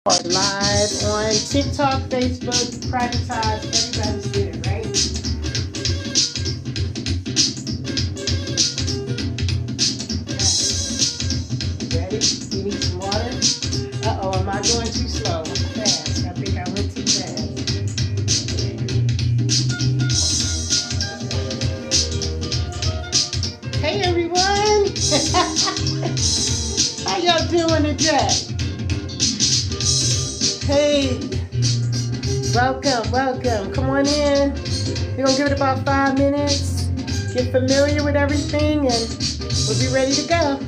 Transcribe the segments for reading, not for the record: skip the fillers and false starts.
Live on TikTok, Facebook, privatized. Everybody's there, right? You ready? You need some water? Uh-oh, am I going too slow? Fast. I think I went too fast. Hey, everyone. How y'all doing today? Hey, welcome. Come on in. We're going to give it about 5 minutes. Get familiar with everything and we'll be ready to go.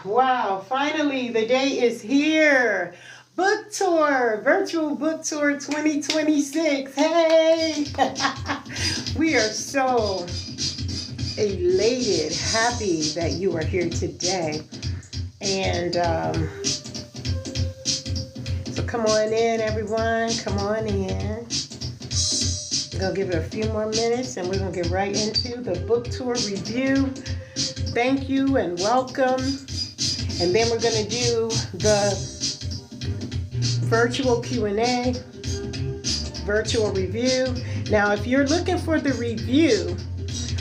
Wow, finally the day is here. Book tour, virtual book tour 2026. Hey, we are so elated, happy that you are here today. And so come on in, everyone. Come on in. We're going to give it a few more minutes and we're going to get right into the book tour review. Thank you and welcome. And then we're going to do the virtual Q&A, virtual review. Now, if you're looking for the review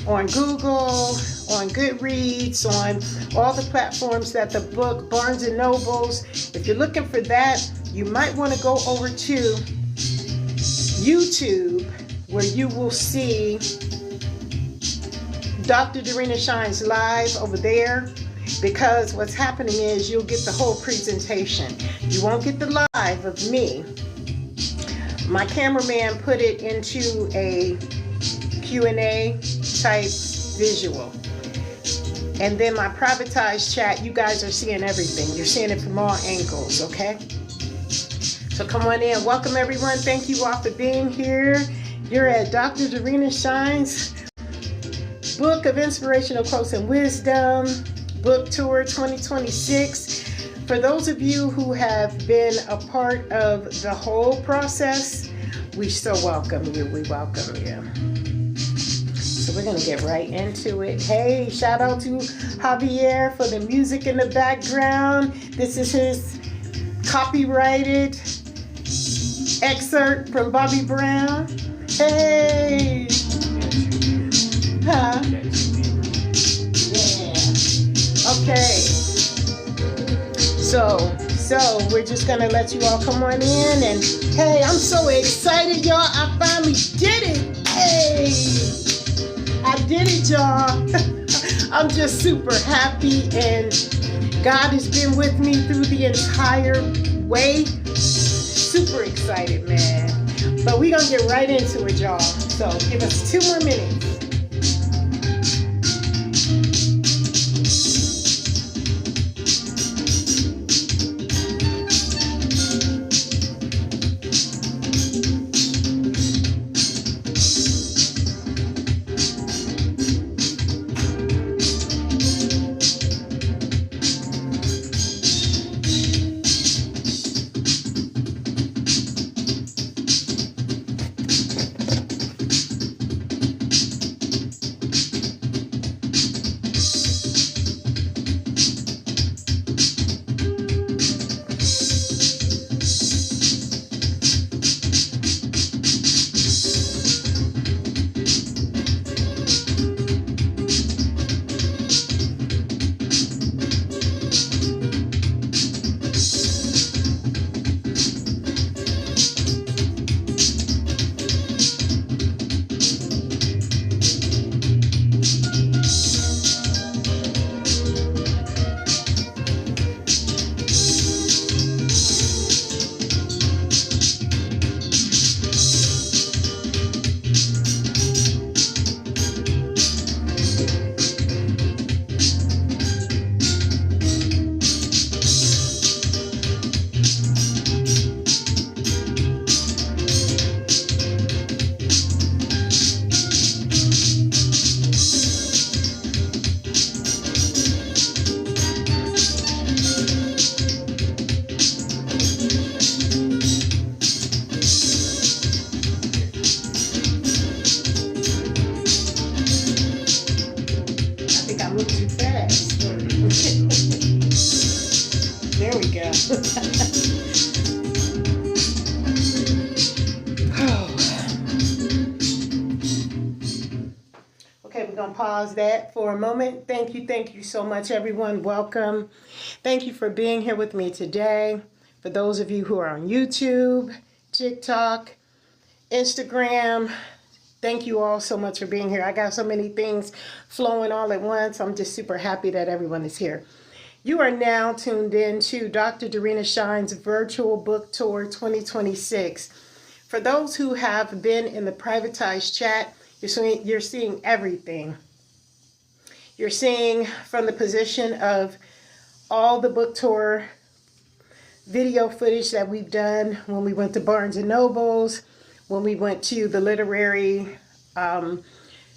on Google, on Goodreads, on all the platforms that the book, Barnes & Nobles, if you're looking for that, you might want to go over to YouTube where you will see Dr. Darina Shines live over there. Because what's happening is you'll get the whole presentation. You won't get the live of me. My cameraman put it into a Q&A type visual. And then my privatized chat, you guys are seeing everything. You're seeing it from all angles, okay? So come on in. Welcome, everyone. Thank you all for being here. You're at Dr. Darina Shines Book of Inspirational Quotes and Wisdom. Book Tour 2026. For those of you who have been a part of the whole process, we so welcome you. We welcome you. So we're going to get right into it. Hey, shout out to Javier for the music in the background. This is his copyrighted excerpt from Bobby Brown. Hey. Huh? Okay, so we're just gonna let you all come on in, and hey, I'm so excited, y'all. I finally did it. Hey, I did it, y'all. I'm just super happy, and God has been with me through the entire way. Super excited, man. But we're gonna get right into it, y'all. So give us 2 more minutes. Okay, we're going to pause that for a moment. Thank you so much, everyone. Welcome. Thank you for being here with me today. For those of you who are on YouTube, TikTok, Instagram, thank you all so much for being here. I got so many things flowing all at once. I'm just super happy that everyone is here. You are now tuned in to Dr. Darina Shine's Virtual Book Tour 2026. For those who have been in the privatized chat, you're seeing everything. You're seeing from the position of all the book tour video footage that we've done when we went to Barnes & Nobles, when we went to the literary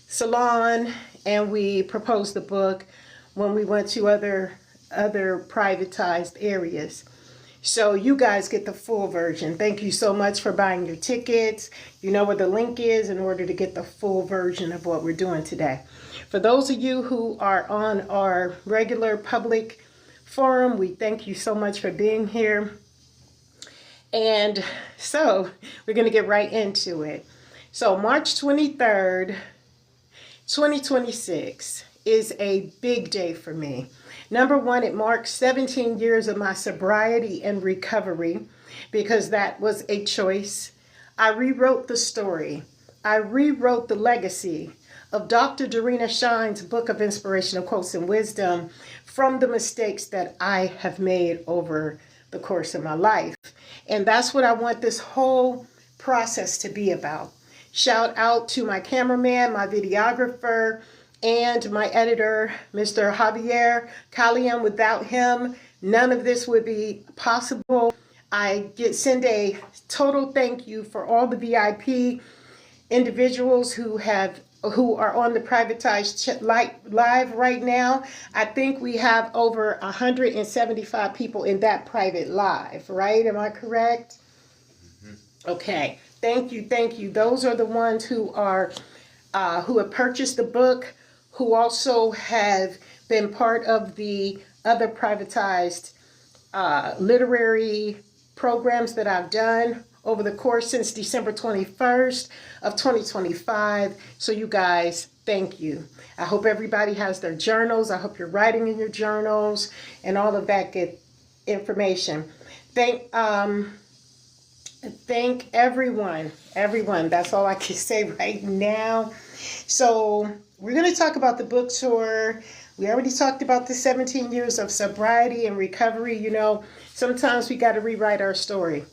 salon and we proposed the book, when we went to other privatized areas. So you guys get the full version. Thank you so much for buying your tickets. You know where the link is in order to get the full version of what we're doing today. For those of you who are on our regular public forum, we thank you so much for being here. And so we're going to get right into it. So March 23rd, 2026 is a big day for me. Number one, it marks 17 years of my sobriety and recovery because that was a choice. I rewrote the story. I rewrote the legacy of Dr. Darina Shine's book of inspirational quotes and wisdom from the mistakes that I have made over the course of my life. And that's what I want this whole process to be about. Shout out to my cameraman, my videographer, and my editor, Mr. Javier Calian. Without him, none of this would be possible. I send a total thank you for all the VIP individuals who are on the privatized live right now. I think we have over 175 people in that private live, right? Am I correct? Mm-hmm. Okay. Thank you. Those are the ones who have purchased the book, who also have been part of the other privatized literary programs that I've done over the course since December 21st of 2025. So you guys, thank you. I hope everybody has their journals. I hope you're writing in your journals and all of that good information. Thank everyone. That's all I can say right now. So we're going to talk about the book tour. We already talked about the 17 years of sobriety and recovery. You know, sometimes we got to rewrite our story.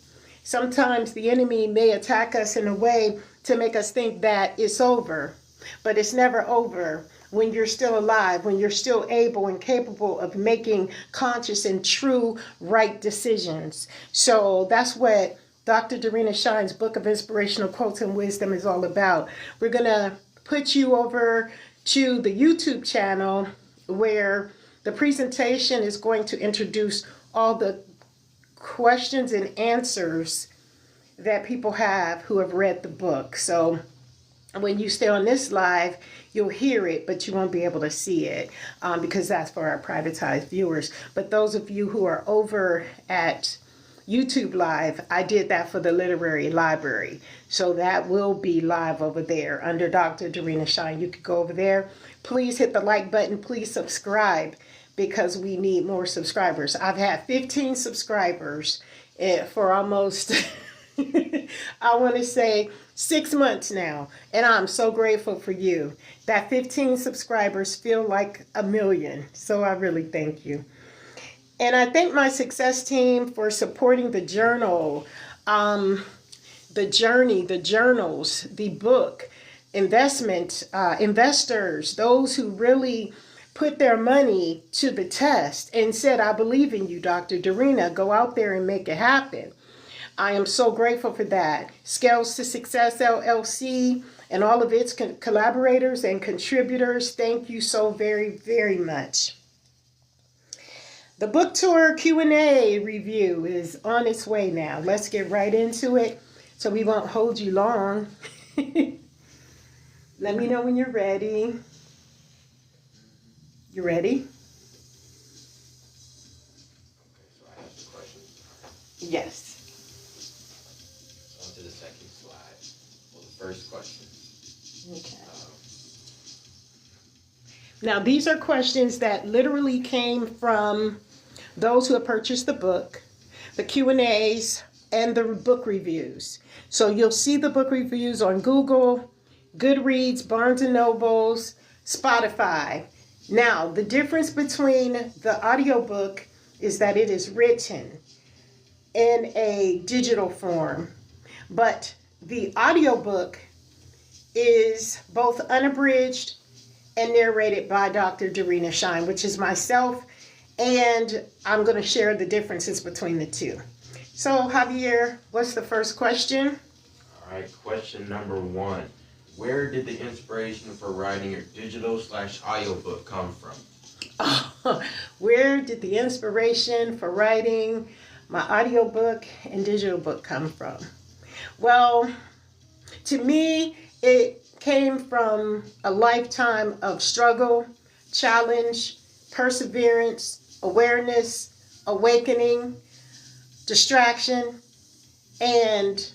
Sometimes the enemy may attack us in a way to make us think that it's over, but it's never over when you're still alive, when you're still able and capable of making conscious and true right decisions. So that's what Dr. Darina Shine's book of inspirational quotes and wisdom is all about. We're going to put you over to the YouTube channel where the presentation is going to introduce all the questions and answers that people have who have read the book. So when you stay on this live, you'll hear it, but you won't be able to see it because that's for our privatized viewers. But those of you who are over at YouTube Live, I did that for the literary library. So that will be live over there under Dr. Darina Shine. You could go over there. Please hit the like button. Please subscribe because we need more subscribers. I've had 15 subscribers for almost, I want to say 6 months now. And I'm so grateful for you. That 15 subscribers feel like a million. So I really thank you. And I thank my success team for supporting the journal, the journey, the journals, the book, investors, those who really put their money to the test and said, I believe in you, Dr. Darina. Go out there and make it happen. I am so grateful for that. Scales to Success LLC and all of its collaborators and contributors, thank you so very, very much. The book tour Q&A review is on its way now. Let's get right into it so we won't hold you long. Let me know when you're ready. You ready? Okay, so I have the questions. Yes. On to the second slide. Well, the first question. Okay. Now, these are questions that literally came from those who have purchased the book, the Q&As, and the book reviews. So you'll see the book reviews on Google, Goodreads, Barnes & Nobles, Spotify. Now, the difference between the audiobook is that it is written in a digital form, but the audiobook is both unabridged and narrated by Dr. Darina Shine, which is myself, and I'm going to share the differences between the two. So, Javier, what's the first question? All right, question number 1. Where did the inspiration for writing your digital/audio book come from? Where did the inspiration for writing my audiobook and digital book come from? Well, to me, it came from a lifetime of struggle, challenge, perseverance, awareness, awakening, distraction, and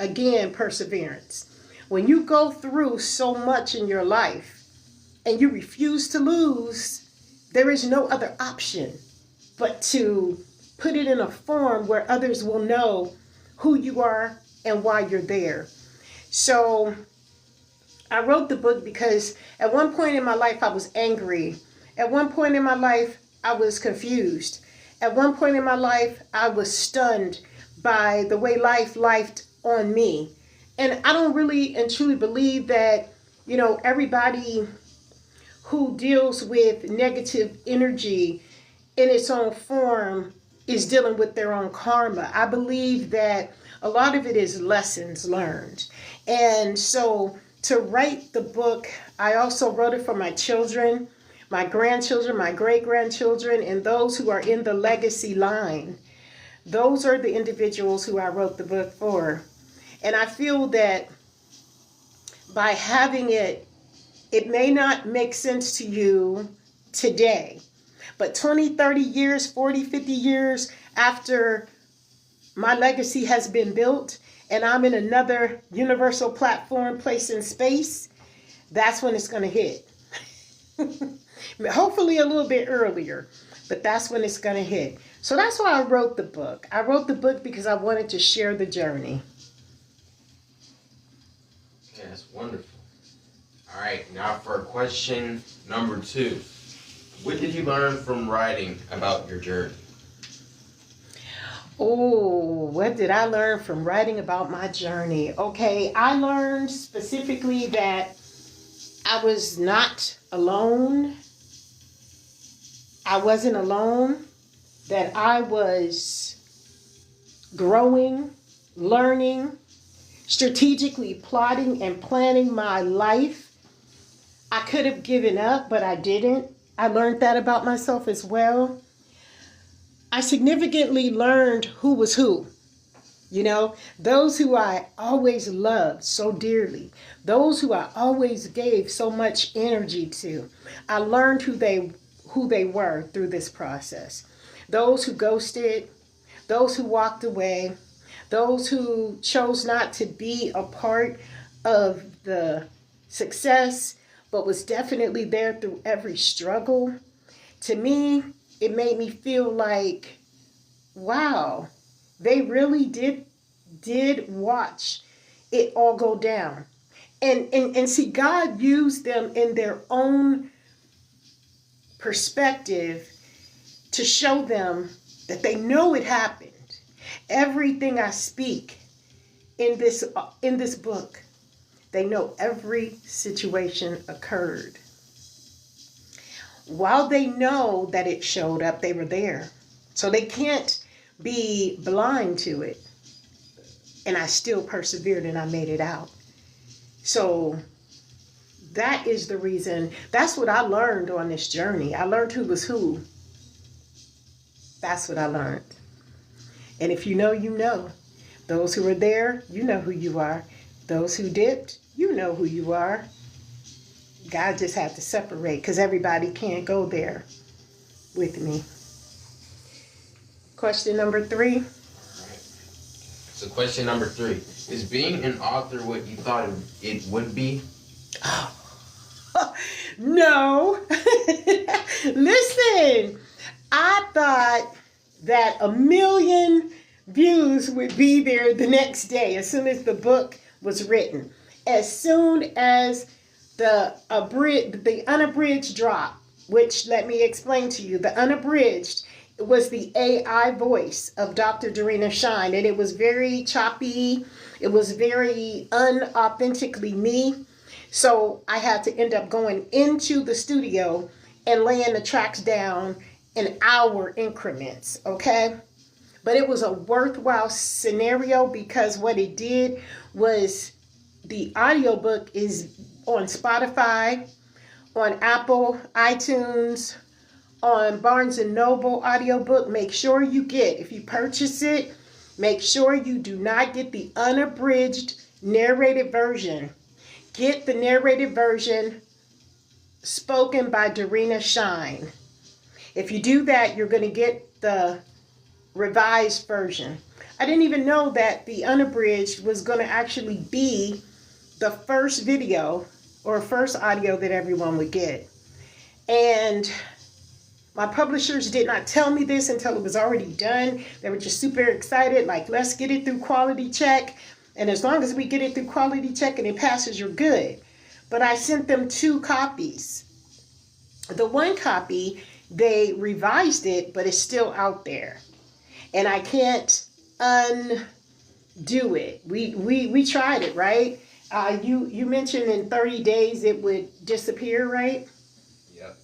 again, perseverance. When you go through so much in your life and you refuse to lose, there is no other option but to put it in a form where others will know who you are and why you're there. So I wrote the book because at one point in my life I was angry. At one point in my life I was confused. At one point in my life I was stunned by the way life lifed on me. And I don't really and truly believe that, everybody who deals with negative energy in its own form is dealing with their own karma. I believe that a lot of it is lessons learned. And so to write the book, I also wrote it for my children, my grandchildren, my great-grandchildren, and those who are in the legacy line. Those are the individuals who I wrote the book for. And I feel that by having it, it may not make sense to you today, but 20, 30 years, 40, 50 years after my legacy has been built and I'm in another universal platform, place in space, that's when it's going to hit. Hopefully a little bit earlier, but that's when it's going to hit. So that's why I wrote the book. I wrote the book because I wanted to share the journey. Okay, that's wonderful. All right, now for question number 2. What did you learn from writing about your journey? Oh, what did I learn from writing about my journey? Okay, I learned specifically that I was not alone. I wasn't alone. That I was growing, learning, strategically plotting and planning my life. I could have given up, but I didn't. I learned that about myself as well. I significantly learned who was who. Those who I always loved so dearly, those who I always gave so much energy to. I learned who they were through this process. Those who ghosted, those who walked away, those who chose not to be a part of the success, but was definitely there through every struggle. To me, it made me feel like, wow, they really did watch it all go down. And see, God used them in their own perspective to show them that they know it happened. Everything I speak in this book, they know every situation occurred. While they know that it showed up, they were there. So they can't be blind to it. And I still persevered and I made it out. So that is the reason. That's what I learned on this journey. I learned who was who. That's what I learned. And if you know, you know. Those who were there, you know who you are. Those who dipped, you know who you are. God just had to separate because everybody can't go there with me. Question number 3. So question number 3. Is being an author what you thought it would be? No. Listen, I thought that 1 million views would be there the next day as soon as the book was written. As soon as the unabridged drop, which let me explain to you, the unabridged was the AI voice of Dr. Dorena Shine, and it was very choppy. It was very unauthentically me. So I had to end up going into the studio and laying the tracks down in hour increments, okay? But it was a worthwhile scenario because what it did was the audiobook is on Spotify, on Apple, iTunes, on Barnes & Noble audiobook. Make sure you get, if you purchase it, make sure you do not get the unabridged narrated version. Get the narrated version spoken by Dorena Shine. If you do that, you're going to get the revised version. I didn't even know that the unabridged was going to actually be the first video or first audio that everyone would get. And my publishers did not tell me this until it was already done. They were just super excited, like, let's get it through quality check. And as long as we get it through quality check and it passes, you're good. But I sent them 2 copies. The one copy, they revised it, but it's still out there. And I can't undo it. We tried it, right? You mentioned in 30 days it would disappear, right? Yep.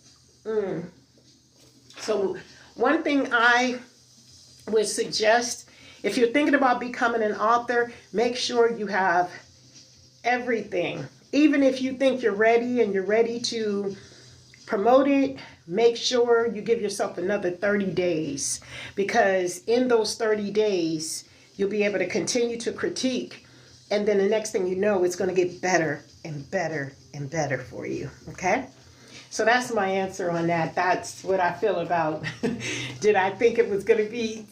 So one thing I would suggest, if you're thinking about becoming an author, make sure you have everything. Even if you think you're ready and you're ready to promote it, make sure you give yourself another 30 days. Because in those 30 days, you'll be able to continue to critique. And then the next thing you know, it's going to get better and better and better for you. Okay? So that's my answer on that. That's what I feel about. Did I think it was going to be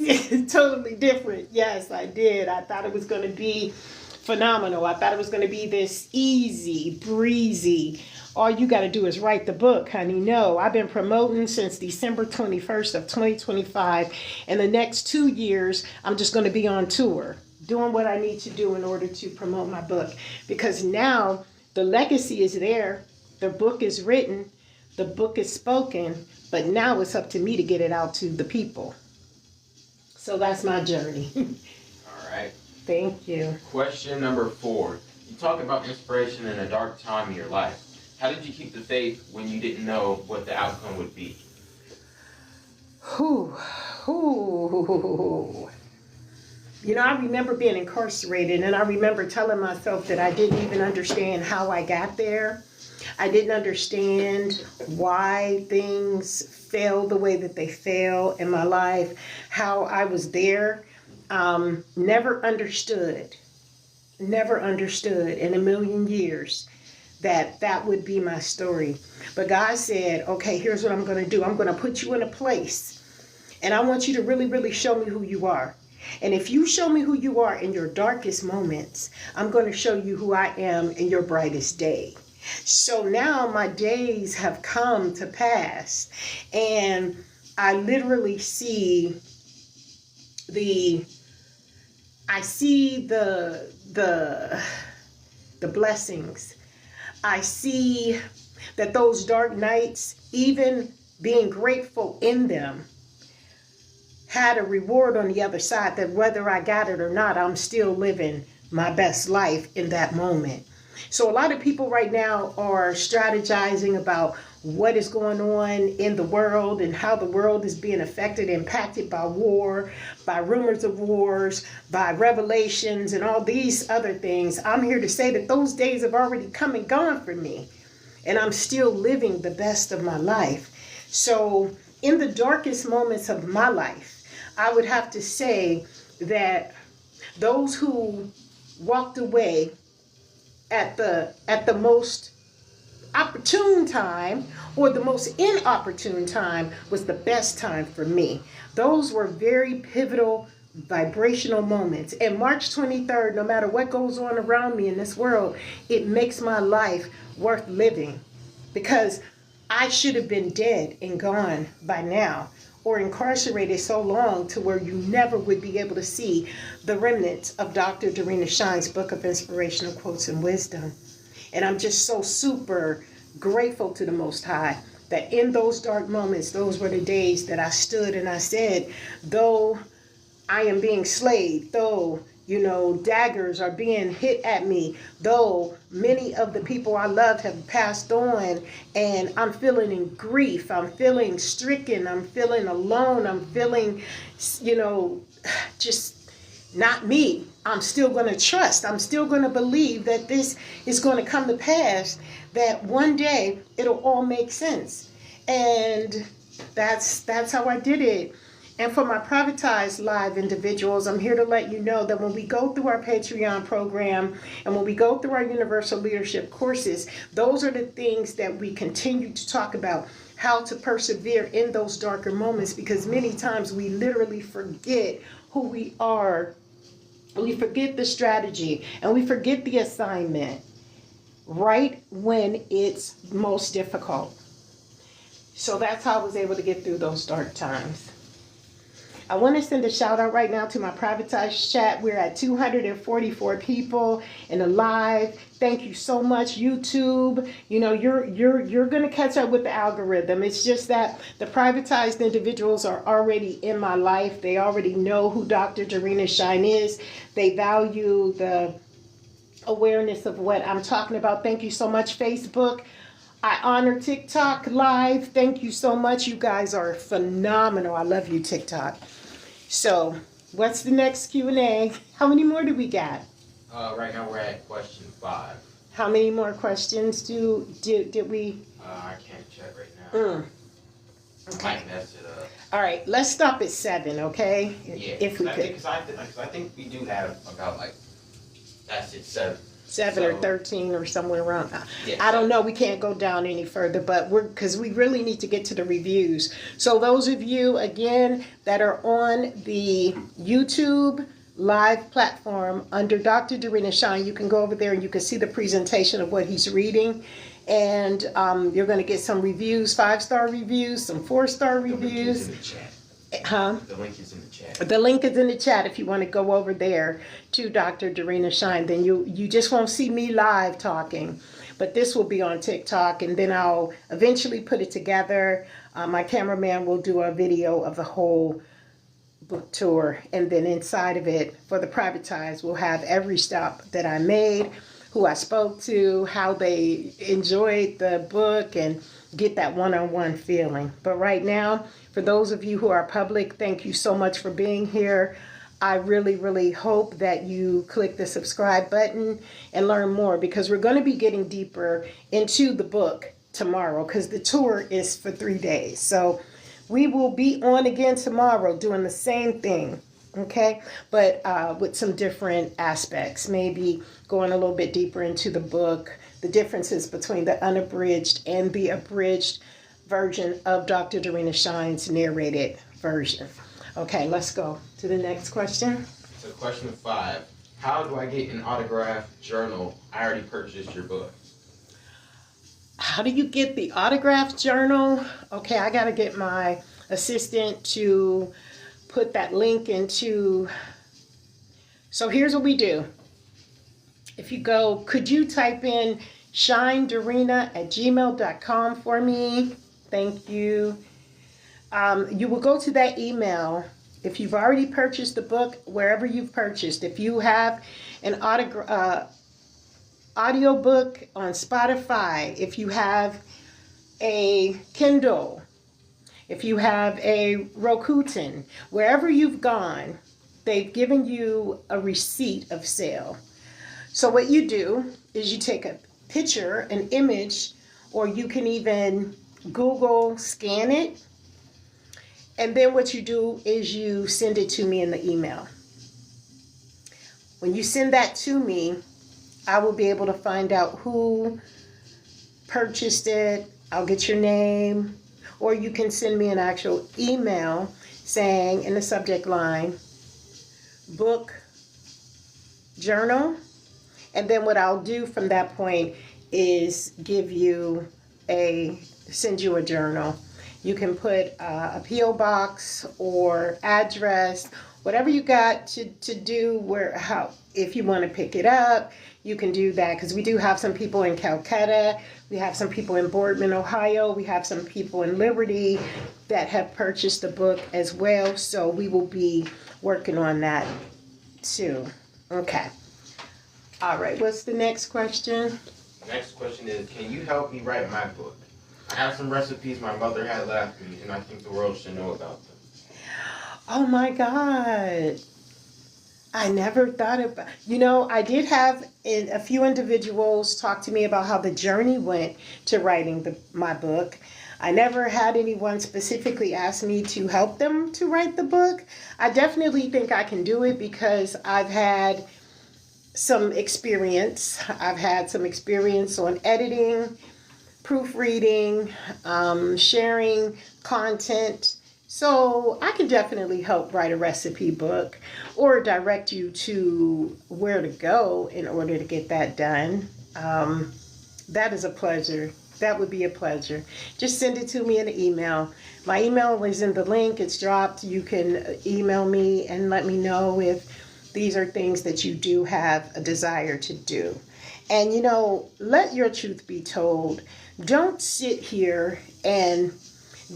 totally different? Yes, I did. I thought it was going to be phenomenal. I thought it was going to be this easy, breezy. All you got to do is write the book, honey. No, I've been promoting since December 21st of 2025. And the next 2 years, I'm just going to be on tour, doing what I need to do in order to promote my book. Because now the legacy is there. The book is written. The book is spoken, but now it's up to me to get it out to the people. So that's my journey. All right. Thank you. Question number 4. You talk about inspiration in a dark time in your life. How did you keep the faith when you didn't know what the outcome would be? You know, I remember being incarcerated, and I remember telling myself that I didn't even understand how I got there. I didn't understand why things fell the way that they fell in my life, how I was there. Never understood in a million years that would be my story. But God said, okay, here's what I'm going to do. I'm going to put you in a place, and I want you to really, really show me who you are. And if you show me who you are in your darkest moments, I'm going to show you who I am in your brightest day. So now my days have come to pass, and I literally see the blessings. I see that those dark nights, even being grateful in them, had a reward on the other side, that whether I got it or not, I'm still living my best life in that moment. So a lot of people right now are strategizing about what is going on in the world and how the world is being affected, impacted by war, by rumors of wars, by revelations, and all these other things. I'm here to say that those days have already come and gone for me, and I'm still living the best of my life. So in the darkest moments of my life, I would have to say that those who walked away at the most opportune time, or the most inopportune time, was the best time for me. Those were very pivotal vibrational moments. And March 23rd, no matter what goes on around me in this world, it makes my life worth living, because I should have been dead and gone by now, or incarcerated so long to where you never would be able to see the remnants of Dr. Dorena Shine's Book of Inspirational Quotes and Wisdom. And I'm just so super grateful to the Most High that in those dark moments, those were the days that I stood and I said, though I am being slayed, though, daggers are being hit at me, though many of the people I loved have passed on, and I'm feeling in grief, I'm feeling stricken, I'm feeling alone, I'm feeling, just not me. I'm still going to trust. I'm still going to believe that this is going to come to pass, that one day it'll all make sense. And that's how I did it. And for my privatized live individuals, I'm here to let you know that when we go through our Patreon program and when we go through our Universal Leadership courses, those are the things that we continue to talk about, how to persevere in those darker moments, because many times we literally forget who we are. We forget the strategy and we forget the assignment right when it's most difficult. So that's how I was able to get through those dark times. I want to send a shout out right now to my privatized chat. We're at 244 people in the live. Thank you so much, YouTube. You're going to catch up with the algorithm. It's just that the privatized individuals are already in my life. They already know who Dr. Dorena Shine is. They value the awareness of what I'm talking about. Thank you so much, Facebook. I honor TikTok Live. Thank you so much. You guys are phenomenal. I love you, TikTok. So, what's the next Q&A? How many more do we got? Right now we're at question 5. How many more questions did we? I can't check right now. Okay. I might mess it up. All right, let's stop at 7, okay? Yeah. If we could. Because I think we do have about that's it, 7. 7 or 13 or somewhere around. Yeah, I don't know. We can't go down any further, but because we really need to get to the reviews. So those of you, again, that are on the YouTube live platform under Dr. Dorena Shine, you can go over there and you can see the presentation of what he's reading. And you're going to get some reviews, 5-star reviews, some 4-star reviews. Huh? The link is in the chat. The link is in the chat if you want to go over there to Dr. Dorena Shine. Then you just won't see me live talking. But this will be on TikTok, and then I'll eventually put it together. My cameraman will do a video of the whole book tour. And then inside of it, for the privatized, we'll have every stop that I made, who I spoke to, how they enjoyed the book, and get that one-on-one feeling. But right now, for those of you who are public, thank you so much for being here. I really, really hope that you click the subscribe button and learn more, because we're going to be getting deeper into the book tomorrow, because the tour is for 3 days. So we will be on again tomorrow doing the same thing, okay? But with some different aspects, maybe going a little bit deeper into the book, the differences between the unabridged and the abridged version of Dr. Dorena Shine's narrated version. Okay, let's go to the next question. So question 5. How do I get an autographed journal? I already purchased your book. How do you get the autographed journal? Okay, I got to get my assistant to put that link into. So here's what we do. If you go, could you type in shinedorena@gmail.com for me? Thank you. You will go to that email. If you've already purchased the book, wherever you've purchased, if you have an audio book on Spotify, if you have a Kindle, if you have a Rakuten, wherever you've gone, they've given you a receipt of sale. So what you do is you take a picture, an image, or you can even Google scan it. And then what you do is you send it to me in the email. When you send that to me, I will be able to find out who purchased it. I'll get your name, or you can send me an actual email saying in the subject line, book journal. And then what I'll do from that point is send you a journal. You can put a P.O. box or address, whatever you got to do, if you want to pick it up, you can do that, because we do have some people in Calcutta, we have some people in Boardman, Ohio, we have some people in Liberty that have purchased the book as well, so we will be working on that too. Okay. All right, what's the next question? Next question is, can you help me write my book? I have some recipes my mother had left me, and I think the world should know about them. Oh my God. I never thought about, I did have a few individuals talk to me about how the journey went to writing my book. I never had anyone specifically ask me to help them to write the book. I definitely think I can do it because I've had some experience. I've had some experience on editing, proofreading, sharing content. So I can definitely help write a recipe book or direct you to where to go in order to get that done. That is a pleasure. That would be a pleasure. Just send it to me in an email. My email is in the link. It's dropped. You can email me and let me know if these are things that you do have a desire to do. And, let your truth be told. Don't sit here and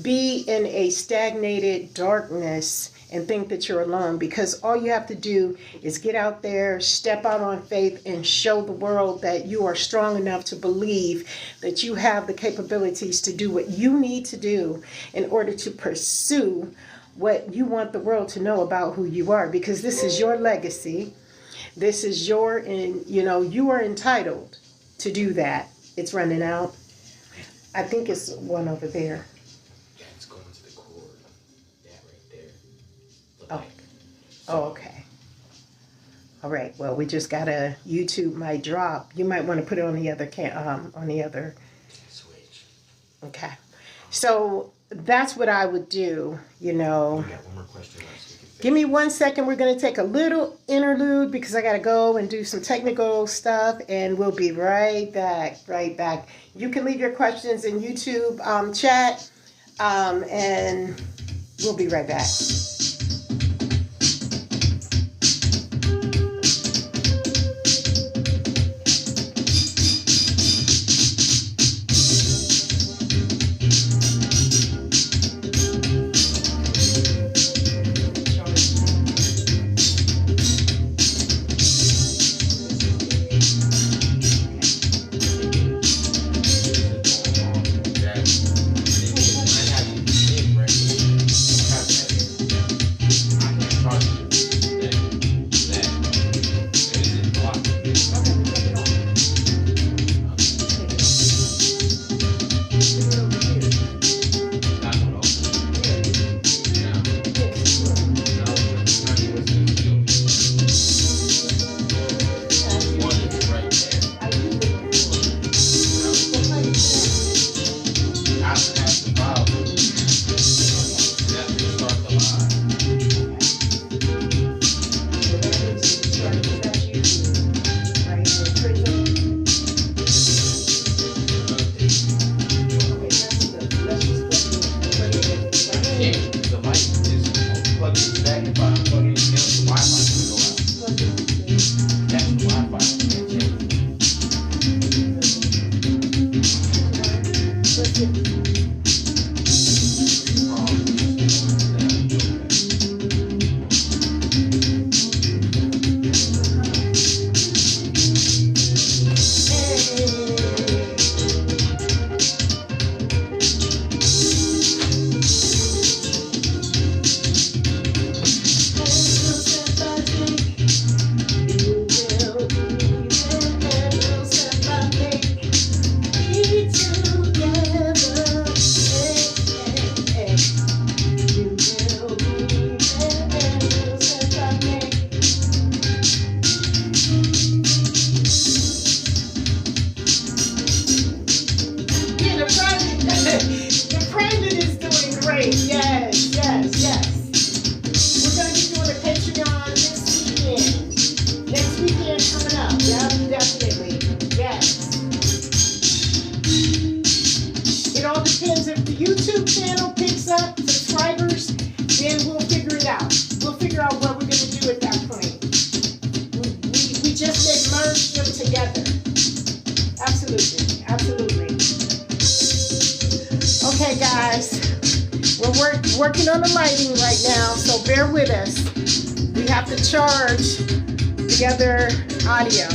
be in a stagnated darkness and think that you're alone, because all you have to do is get out there, step out on faith, and show the world that you are strong enough to believe that you have the capabilities to do what you need to do in order to pursue what you want the world to know about who you are, because this is your legacy. This is you are entitled to do that. It's running out. I think it's one over there. Oh, okay. All right. Well, we just got YouTube might drop. You might want to put it on the other switch. Okay. So that's what I would do. We got one more question left, so we can Give me 1 second. We're going to take a little interlude because I got to go and do some technical stuff, and we'll be right back. Right back. You can leave your questions in YouTube chat, and we'll be right back. YouTube channel picks up subscribers, then we'll figure it out. We'll figure out what we're going to do at that point. We just may merge them together. Absolutely. Absolutely. Okay, guys. We're working on the lighting right now, so bear with us. We have to charge the other audio.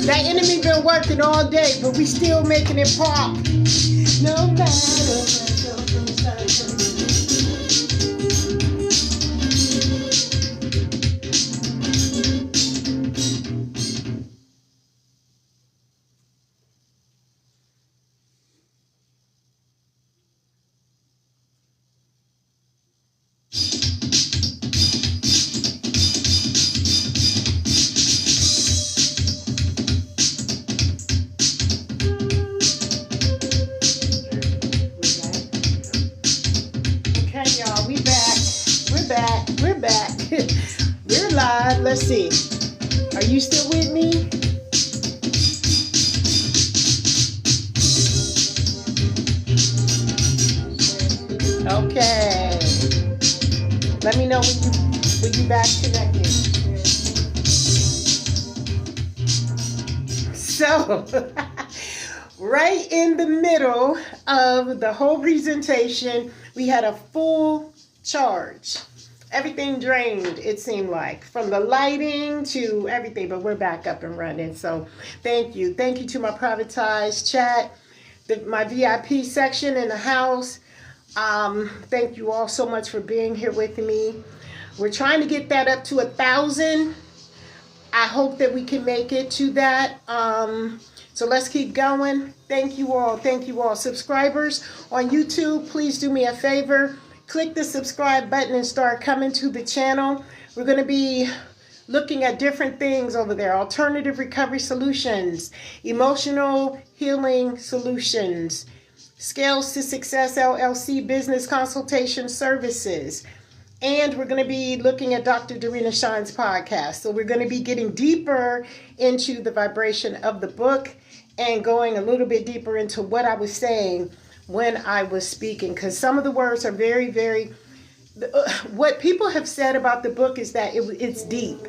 That enemy been working all day, but we still making it pop. No matter We're back. We're live. Let's see. Are you still with me? Okay. Let me know when you back connected. So, right in the middle of the whole presentation, we had a full charge. Everything drained, it seemed like, from the lighting to everything, but we're back up and running. So thank you. Thank you to my privatized chat, my VIP section in the house. Thank you all so much for being here with me. We're trying to get that up to 1,000. I hope that we can make it to that. So let's keep going. Thank you all. Thank you all. Subscribers on YouTube, please do me a favor. Click the subscribe button and start coming to the channel. We're going to be looking at different things over there. Alternative recovery solutions, emotional healing solutions, Scales to Success LLC business consultation services. And we're going to be looking at Dr. Darina Shine's podcast. So we're going to be getting deeper into the vibration of the book and going a little bit deeper into what I was saying when I was speaking, because some of the words are very, very, what people have said about the book is that it's deep.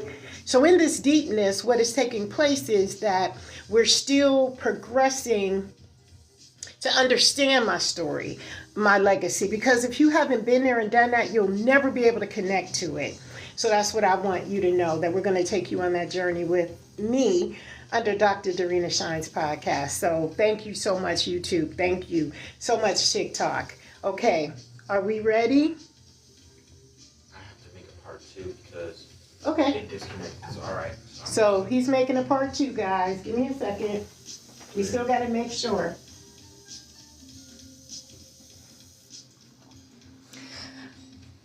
So in this deepness, what is taking place is that we're still progressing to understand my story, my legacy, because if you haven't been there and done that, you'll never be able to connect to it. So that's what I want you to know, that we're going to take you on that journey with me under Dr. Darina Shine's podcast. So thank you so much, YouTube. Thank you so much, TikTok. Okay, are we ready? I have to make a part 2 because okay, it disconnected. So, all right. So he's making a part 2, guys. Give me a second. We still got to make sure.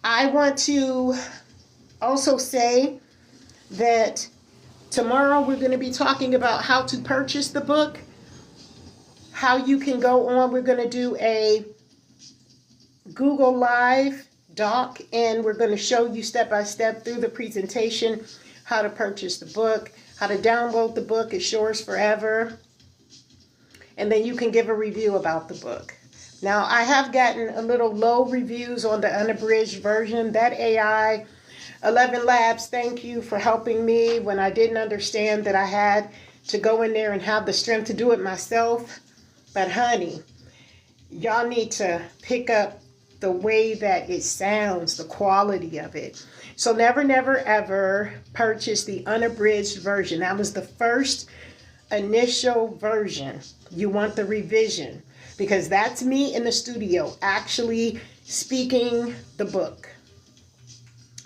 I want to also say that tomorrow we're going to be talking about how to purchase the book, how you can go on. We're going to do a Google Live doc, and we're going to show you step by step through the presentation how to purchase the book, how to download the book. It's yours forever. And then you can give a review about the book. Now, I have gotten a little low reviews on the unabridged version. That AI 11 Labs, thank you for helping me when I didn't understand that I had to go in there and have the strength to do it myself. But honey, y'all need to pick up the way that it sounds, the quality of it. So never, never, ever purchase the unabridged version. That was the first initial version. You want the revision, because that's me in the studio actually speaking the book.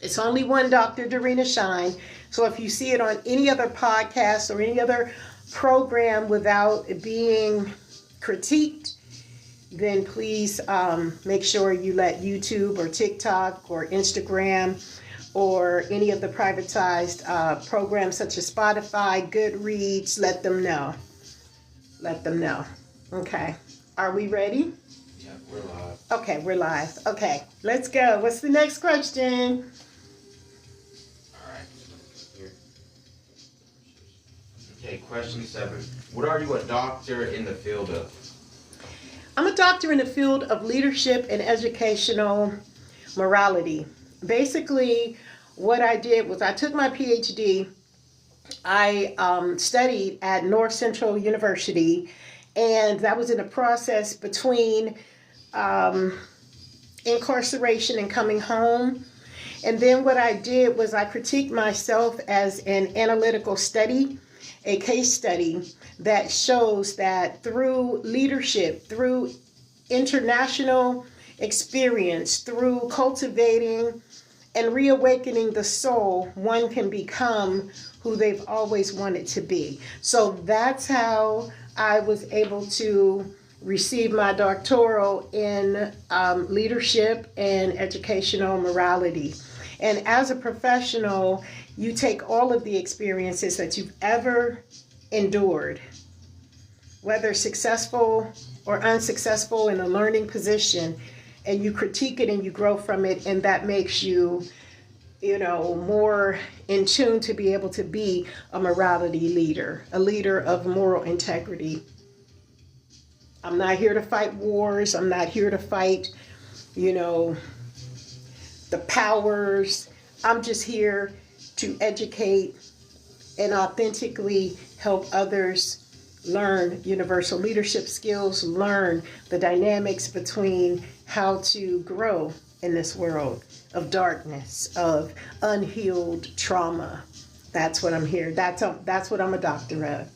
It's only one Dr. Darina Shine. So if you see it on any other podcast or any other program without it being critiqued, then please make sure you let YouTube or TikTok or Instagram or any of the privatized programs such as Spotify, Goodreads, let them know. Let them know. Okay. Are we ready? Yeah, we're live. Okay, we're live. Okay, let's go. What's the next question? All right. Here. Okay, question 7. What are you a doctor in the field of? I'm a doctor in the field of leadership and educational morality. Basically, what I did was I took my PhD. I studied at North Central University, and that was in a process between incarceration and coming home. And then what I did was I critiqued myself as an analytical study, a case study that shows that through leadership, through international experience, through cultivating and reawakening the soul, one can become who they've always wanted to be. So that's how I was able to receive my doctoral in leadership and educational morality. And as a professional, you take all of the experiences that you've ever endured, whether successful or unsuccessful in a learning position, and you critique it and you grow from it, and that makes you, more in tune to be able to be a morality leader, a leader of moral integrity. I'm not here to fight wars. I'm not here to fight, the powers. I'm just here to educate and authentically help others learn universal leadership skills, learn the dynamics between how to grow in this world of darkness, of unhealed trauma. That's what I'm here. That's what I'm a doctor of.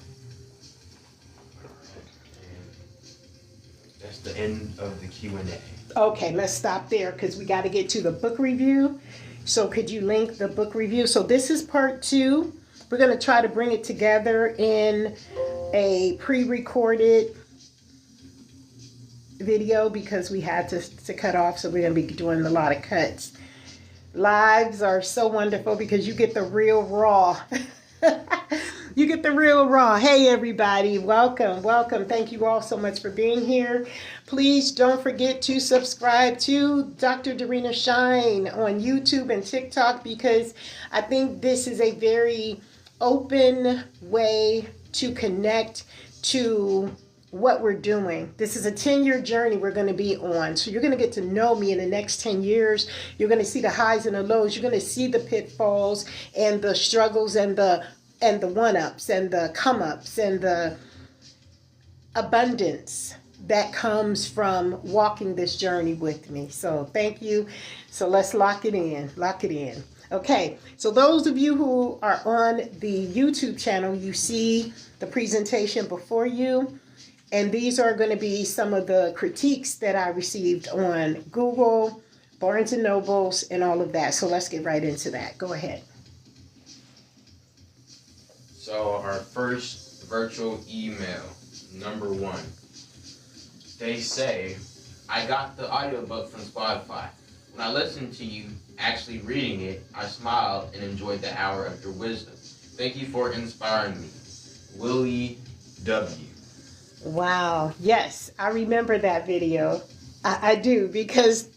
That's the end of the Q&A. Okay, let's stop there because we got to get to the book review. So could you link the book review? So this is part 2. We're going to try to bring it together in a pre-recorded video because we had to cut off, so we're going to be doing a lot of cuts. Lives are so wonderful because you get the real raw. You get the real raw. Hey everybody, welcome. Thank you all so much for being here. Please don't forget to subscribe to Dr. Darina Shine on YouTube and TikTok, because I think this is a very open way to connect to what we're doing. This is a 10-year journey we're going to be on. So you're going to get to know me in the next 10 years. You're going to see the highs and the lows. You're going to see the pitfalls and the struggles and the one-ups and the come-ups and the abundance that comes from walking this journey with me. So thank you. So let's lock it in. Okay, so those of you who are on the YouTube channel, you see the presentation before you. And these are going to be some of the critiques that I received on Google, Barnes & Nobles, and all of that. So let's get right into that. Go ahead. So our first virtual email, number 1. They say, I got the audiobook from Spotify. When I listened to you actually reading it, I smiled and enjoyed the hour of your wisdom. Thank you for inspiring me. Willie W. Wow. Yes, I remember that video. I do, because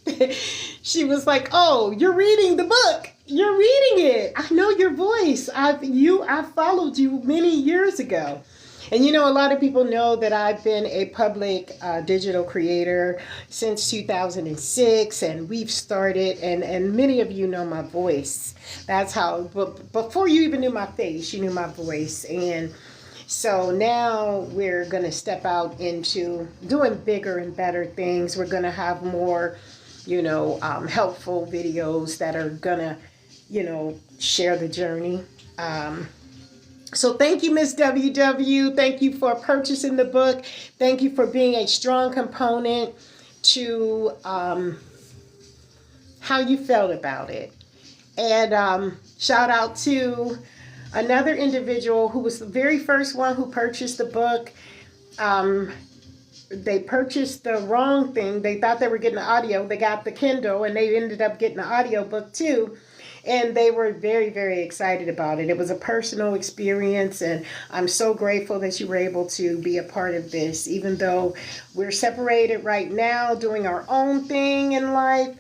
she was like, oh, you're reading the book. You're reading it. I know your voice. I followed you many years ago. And a lot of people know that I've been a public digital creator since 2006, and we've started, and many of you know my voice. That's how, but before you even knew my face, you knew my voice. And so now we're going to step out into doing bigger and better things. We're going to have more helpful videos that are gonna, share the journey. So thank you, Miss WW. Thank you for purchasing the book. Thank you for being a strong component to how you felt about it. And shout out to another individual who was the very first one who purchased the book. They purchased the wrong thing. They thought they were getting the audio. They got the Kindle, and they ended up getting the audio book too. And they were very, very excited about it. It was a personal experience, and I'm so grateful that you were able to be a part of this. Even though we're separated right now, doing our own thing in life,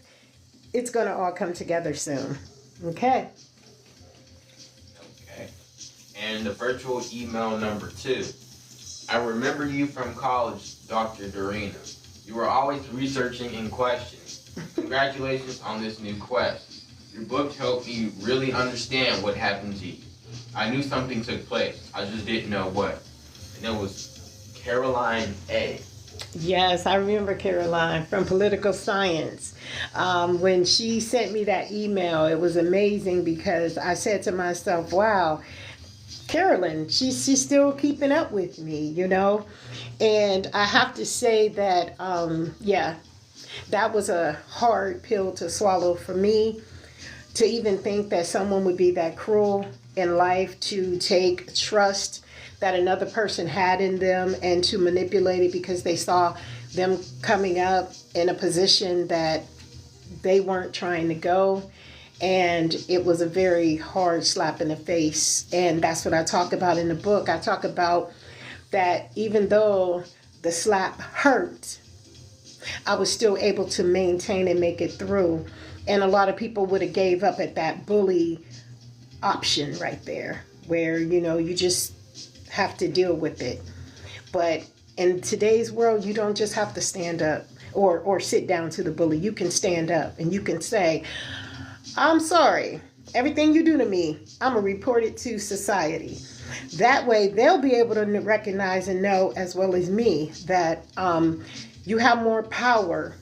it's going to all come together soon. Okay. Okay. And the virtual email number 2. I remember you from college, Dr. Dorina. You were always researching and questioning. Congratulations on this new quest. Your book helped me really understand what happened to you. I knew something took place. I just didn't know what. And it was Caroline A. Yes, I remember Caroline from Political Science. When she sent me that email, it was amazing because I said to myself, wow, Carolyn, she's still keeping up with me, And I have to say that, that was a hard pill to swallow for me. To even think that someone would be that cruel in life to take trust that another person had in them and to manipulate it because they saw them coming up in a position that they weren't trying to go. And it was a very hard slap in the face. And that's what I talk about in the book. I talk about that even though the slap hurt, I was still able to maintain and make it through. And a lot of people would have gave up at that bully option right there, where, you just have to deal with it. But in today's world, you don't just have to stand up or sit down to the bully. You can stand up and you can say, I'm sorry. Everything you do to me, I'm going to report it to society. That way, they'll be able to recognize and know, as well as me, that you have more power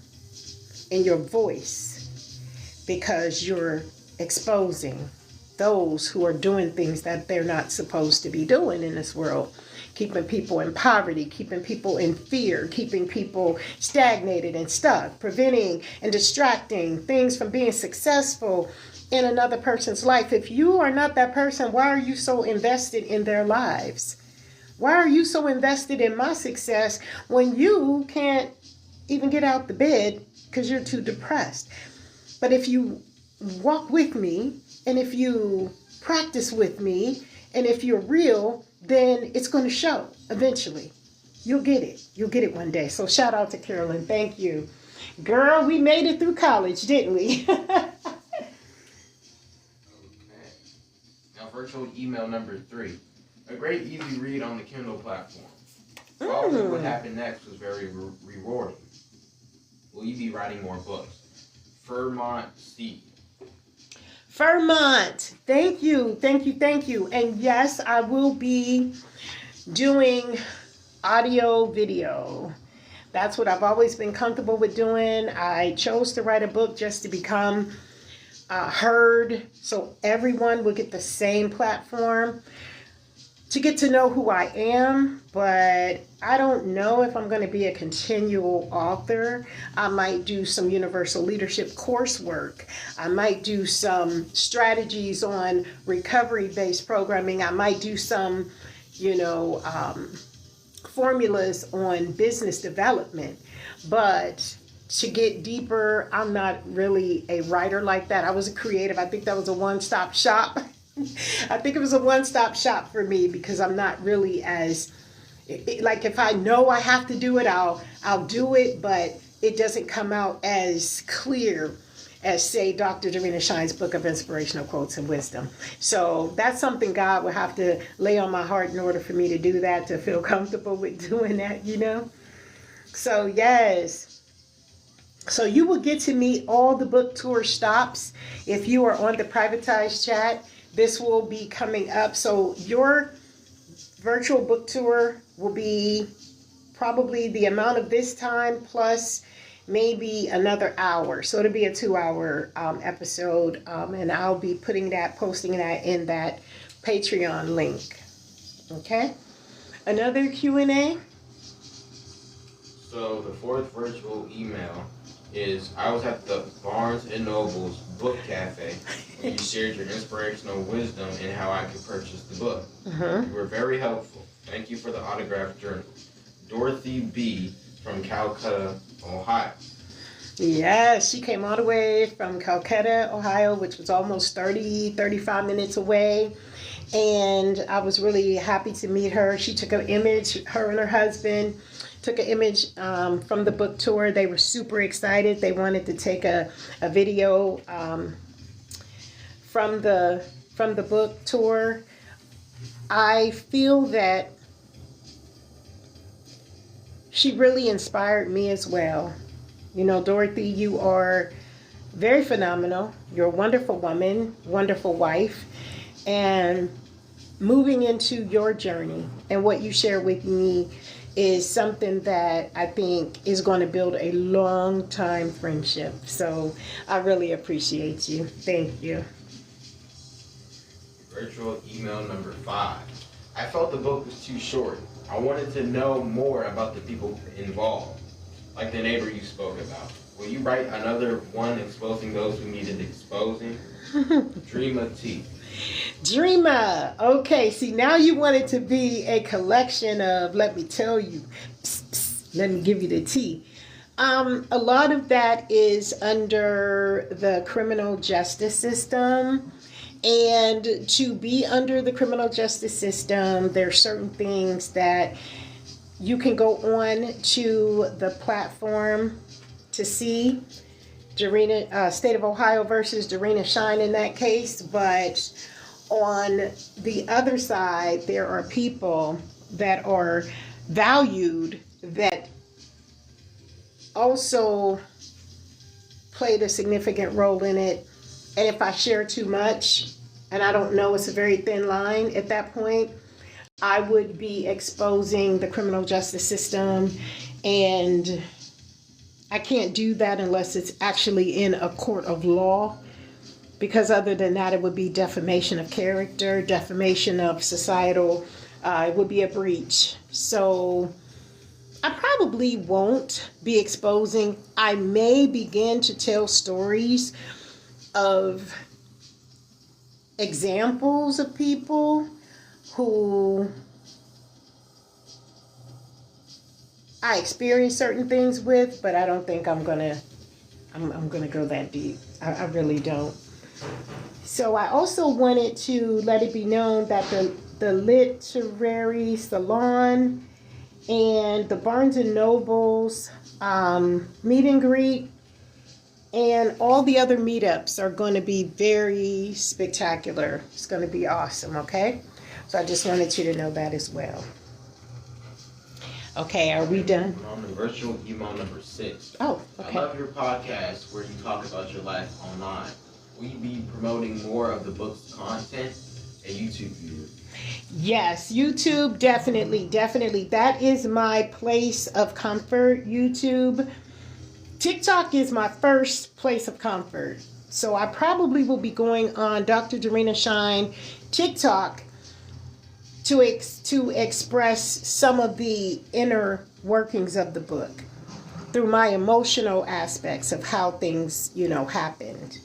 in your voice, because you're exposing those who are doing things that they're not supposed to be doing in this world. Keeping people in poverty, keeping people in fear, keeping people stagnated and stuck, preventing and distracting things from being successful in another person's life. If you are not that person, why are you so invested in their lives? Why are you so invested in my success when you can't even get out the bed because you're too depressed? But if you walk with me, and if you practice with me, and if you're real, then it's going to show eventually. You'll get it. You'll get it one day. So shout out to Carolyn. Thank you. Girl, we made it through college, didn't we? Okay. Now, virtual email number 3. A great easy read on the Kindle platform. Following what happened next was very rewarding. Will you be writing more books? Vermont C. Vermont, thank you. And yes, I will be doing audio video. That's what I've always been comfortable with doing. I chose to write a book just to become heard, so everyone would get the same platform to get to know who I am. But I don't know if I'm going to be a continual author. I might do some universal leadership coursework. I might do some strategies on recovery-based programming. I might do some, formulas on business development. But to get deeper, I'm not really a writer like that. I was a creative. I think that was a one-stop shop. I think it was a one-stop shop for me because I'm not really as, like, if I know I have to do it, I'll do it, but it doesn't come out as clear as, say, Dr. Dorina Shine's book of inspirational quotes and wisdom. So that's something God would have to lay on my heart in order for me to do that, to feel comfortable with doing that, So yes. So you will get to meet all the book tour stops if you are on the privatized chat. This will be coming up. So your virtual book tour will be probably the amount of this time plus maybe another hour. So it'll be a 2-hour episode, and I'll be posting that in that Patreon link. Okay. Another Q&A. So the fourth virtual email is, I was at the Barnes & Noble's book cafe when you shared your inspirational wisdom and how I could purchase the book. You were very helpful. Thank you for the autographed journal. Dorothy B. from Calcutta, Ohio. Yes, she came all the way from Calcutta, Ohio, which was almost 35 minutes away. And I was really happy to meet her. She took an image, her and her husband took an image from the book tour. They were super excited. They wanted to take a video from the book tour. I feel that she really inspired me as well. You know, Dorothy, you are very phenomenal. You're a wonderful woman, wonderful wife, and moving into your journey and what you share with me is something that I think is going to build a long time friendship. So I really appreciate you. Thank you. Virtual email number 5. I felt the book was too short. I wanted to know more about the people involved, like the neighbor you spoke about. Will you write another one exposing those who needed exposing? Dreama T. Dreama. Okay, see, now you want it to be a collection of, let me tell you, let me give you the tea. A lot of that is under the criminal justice system. And to be under the criminal justice system, there are certain things that you can go on to the platform to see. State of Ohio versus Darina Shine in that case. But on the other side, there are people that are valued that also played a significant role in it. And if I share too much, and I don't know, it's a very thin line at that point, I would be exposing the criminal justice system, and I can't do that unless it's actually in a court of law, because other than that, it would be defamation of character, defamation of societal, it would be a breach. So I probably won't be exposing. I may begin to tell stories of examples of people who I experienced certain things with, but I don't think I'm gonna go that deep. I really don't. So I also wanted to let it be known that the Literary Salon and the Barnes and Noble's meet and greet and all the other meetups are going to be very spectacular. It's going to be awesome, okay? So I just wanted you to know that as well. Okay, are we done? On the virtual email number 6. Oh, okay. I love your podcast where you talk about your life online. Will you be promoting more of the book's content and YouTube views? Yes, YouTube, definitely. That is my place of comfort, YouTube. TikTok is my first place of comfort. So I probably will be going on Dr. Darina Shine TikTok to express some of the inner workings of the book through my emotional aspects of how things, happened.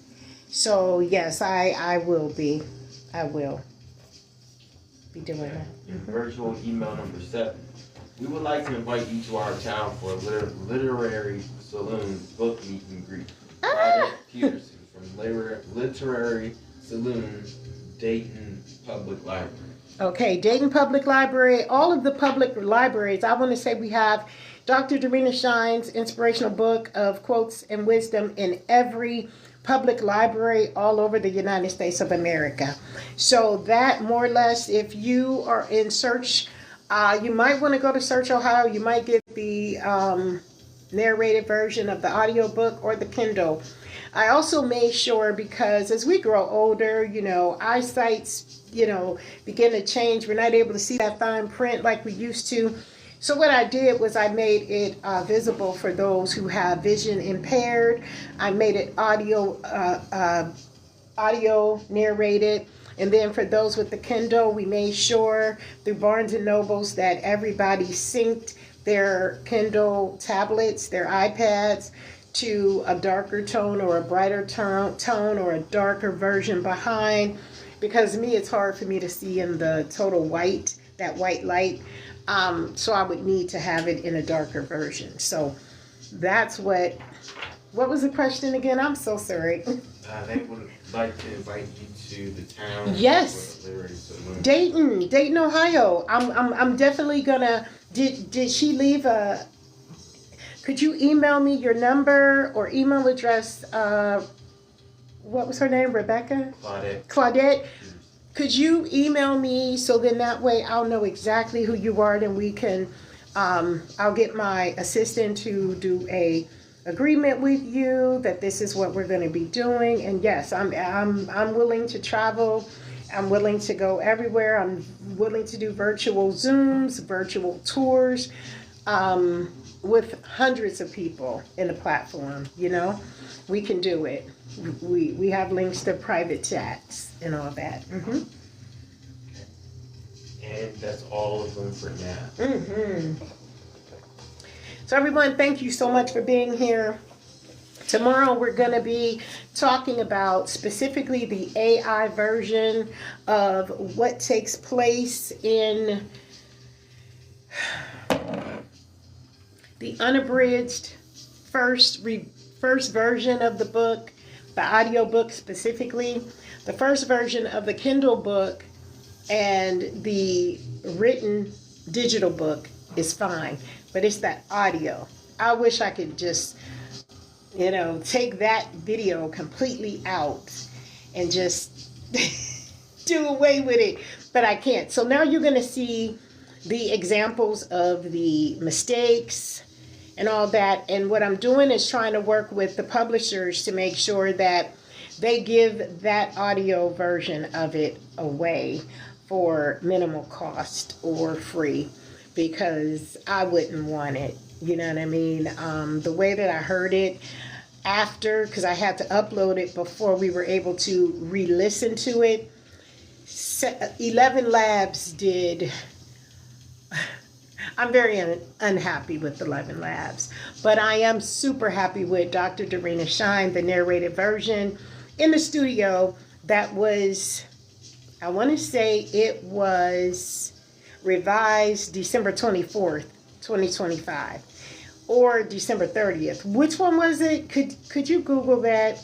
So yes, I will be doing that. In virtual email number 7. We would like to invite you to our town for a literary saloon book meet and greet. Robert Peterson from Literary Saloon, Dayton Public Library. Okay, Dayton Public Library, all of the public libraries. I want to say we have Dr. Darina Shine's inspirational book of quotes and wisdom in every public library all over the United States of America. So that more or less, if you are in search, you might want to go to Search Ohio. You might get the narrated version of the audiobook or the Kindle. I also made sure, because as we grow older, eyesights, begin to change. We're not able to see that fine print like we used to. So what I did was I made it visible for those who have vision impaired. I made it audio narrated. And then for those with the Kindle, we made sure through Barnes and Nobles that everybody synced their Kindle tablets, their iPads, to a darker tone or a brighter tone or a darker version behind. Because me, it's hard for me to see in the total white, that white light. So I would need to have it in a darker version. So that's what was the question again? I'm so sorry. They would like to invite you to the town. Yes. Dayton, Ohio. I'm definitely gonna. Did she leave a? Could you email me your number or email address? What was her name? Rebecca? Claudette. Could you email me so then that way I'll know exactly who you are, and we can. I'll get my assistant to do a agreement with you that this is what we're going to be doing. And yes, I'm willing to travel. I'm willing to go everywhere. I'm willing to do virtual Zooms, virtual tours, with hundreds of people in the platform. You know, we can do it. We have links to private chats and all that. Mm-hmm. And that's all of them for now. Mm-hmm. So everyone, thank you so much for being here. Tomorrow we're going to be talking about specifically the AI version of what takes place in the unabridged first version of the book, the audio book specifically, the first version of the Kindle book, and the written digital book is fine, but it's that audio. I wish I could just, take that video completely out and just do away with it, but I can't. So now you're going to see the examples of the mistakes and all that. And what I'm doing is trying to work with the publishers to make sure that they give that audio version of it away for minimal cost or free, because I wouldn't want it. You know what I mean? The way that I heard it after, because I had to upload it before we were able to re-listen to it. 11 Labs did. I'm very unhappy with 11 Labs, but I am super happy with Dr. Darina Shine, the narrated version in the studio. That was, I want to say it was revised December 24th, 2025, or December 30th. Which one was it? Could you Google that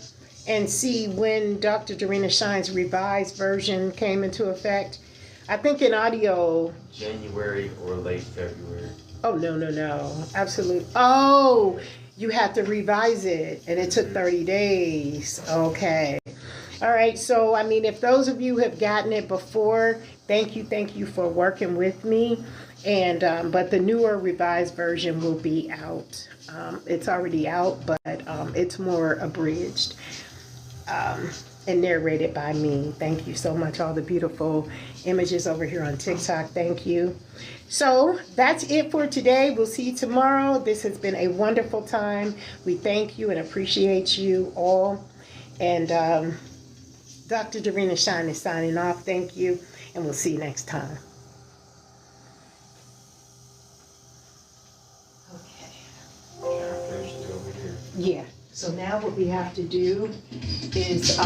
and see when Dr. Darina Shine's revised version came into effect? I think in audio, January or late February. Oh, no. Absolutely. Oh, you had to revise it, and it took 30 days. Okay. All right. So, I mean, if those of you have gotten it before, thank you for working with me. And but the newer revised version will be out. It's already out, but it's more abridged and narrated by me. Thank you so much. All the beautiful images over here on TikTok. Thank you. So that's it for today. We'll see you tomorrow. This has been a wonderful time. We thank you and appreciate you all. And Dr. Darina Shine is signing off. Thank you. And we'll see you next time. Okay. Yeah. So now what we have to do is